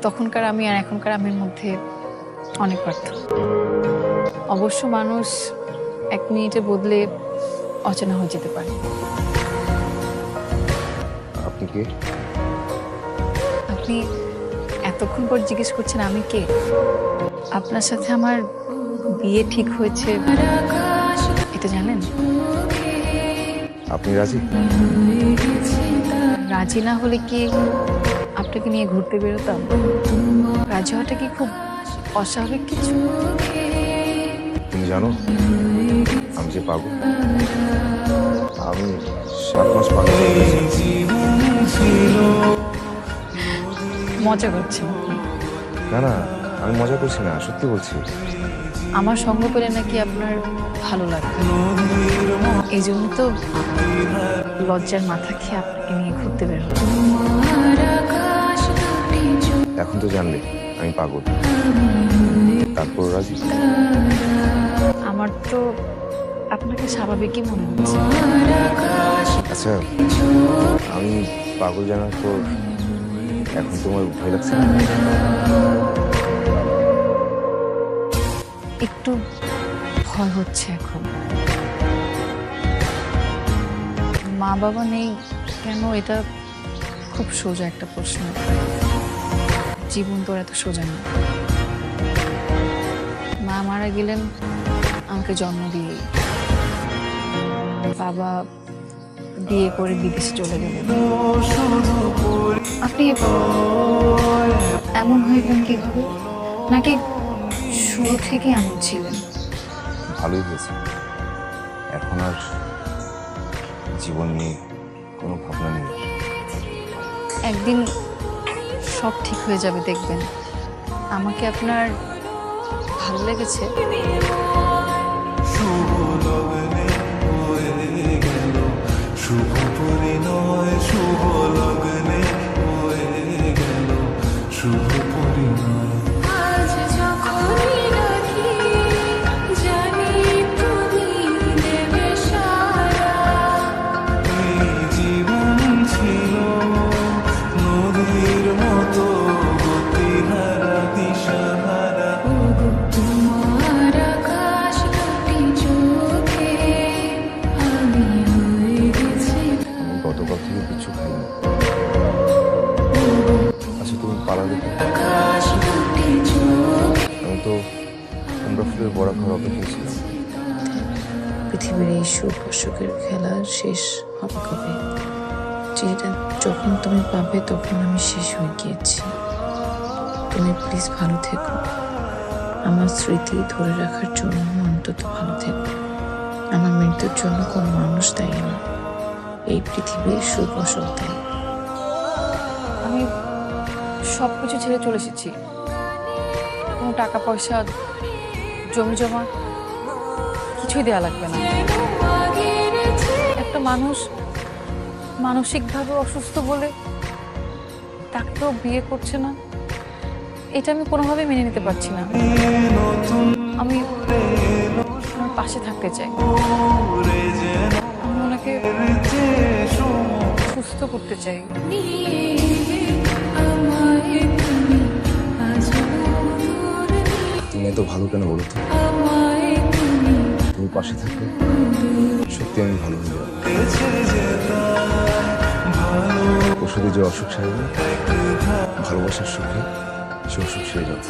তখনকার আমি আর এখনকার আমির মধ্যে অনেক পার্থক্য। অবশ্য মানুষ 1 মিনিটে বদলে অচেনা হয়ে যেতে পারে। আপনি কে? আপনি এতক্ষণ পর জিজ্ঞেস করছেন আমি কে? আপনার সাথে আমার বিয়ে ঠিক হয়েছে এটা জানেন? আপনি রাজি? রাজি না হলে কি আপনাকে নিয়ে ঘুরতে বেরোতাম? রাজি হওয়াটা কি খুব অস্বাভাবিক কিছু? তুমি জানো আমি যে পাগল। আমি 7 মাস পাগল হয়ে গেছি। মজা করছেন? না না, আমি মজা করছি না, সত্যি বলছি। আমার সঙ্গ পেলে নাকি আপনার ভালো লাগে, এই জন্য তো লজ্জার মাথা খেয়ে আপনাকে নিয়ে ঘুরতে বের হলাম। এখন তো জানলে আমি পাগল, তারপর রাজি? আমার তো আপনাকে স্বাভাবিকই মনে হচ্ছে। আচ্ছা, আমি পাগল জানার পর এখন তোমার ভয় লাগছে না? একটু ভয় হচ্ছে এখন। মা বাবা নেই কেন, এটা খুব সোজা একটা প্রশ্ন। জীবন তো আর এত সোজা না। মা মারা গেলেন আমাকে জন্ম দিয়েই, বাবা বিয়ে করে বিদেশে চলে গেলেন। আপনি এমন হইবেন কিভাবে? নাকি শুরু থেকে এমন ছিলেন? ভালোই হয়েছে, এখন আর জীবন নিয়ে কোনো ভাবনা নেই। একদিন সব ঠিক হয়ে যাবে দেখবেন। আমাকে আপনার ভালো লেগেছে। শুভ লগ্নে হয়ে গেল, শুভ পরিণয়, শুভ লগ্নে হয়ে গেল, শুভ পরিণয়। আজ যখনই ডাকি জানি তুমি দেবে সাড়া। এই জীবন ছিল নদীর মতো গতিহারা, দিশাহারা। তোমার আকাশ দুটি চোখে আমি হয়ে গেছি। আমি গতকাল থেকে কিছু খাইনি। আচ্ছা, তুমি পালালে কেন? আকাশ দুটি চোখে আমি তো কুমড়া ফুলের বড়া খাওয়ার অপেক্ষায় ছিলাম। পৃথিবীর এই সুখ অসুখের খেলা শেষ হবে কবে? যেটা যখন তুমি পাবে তখন আমি শেষ হয়ে গিয়েছি। তুমি প্লিজ ভালো থেকো, আমার স্মৃতি ধরে রাখার জন্য অন্তত ভালো থেকো। আমার মৃত্যুর জন্য কোনো মানুষ দায়ী না, এই পৃথিবীর সুখ অসুখ দায়ী। আমি সবকিছু ছেড়ে চলে এসেছি। কোনো টাকা পয়সা, জমি জমা কিছুই দেয়া লাগবে না। একটা মানুষ মানসিকভাবে অসুস্থ বলে তাকেও বিয়ে করছে না, এটা আমি কোনোভাবে মেনে নিতে পারছি না। আমি ওনার পাশে থাকতে চাই। আমি ওনাকে সুস্থ করতে চাই। তুমি এত ভালো কেন বলো তো? তুমি পাশে থাকলে সত্যি আমি ভালো হয়ে যাবো। ওষুধে যে অসুখ সারে না, ভালোবাসার সুখে সে অসুখ সেরে যাবে।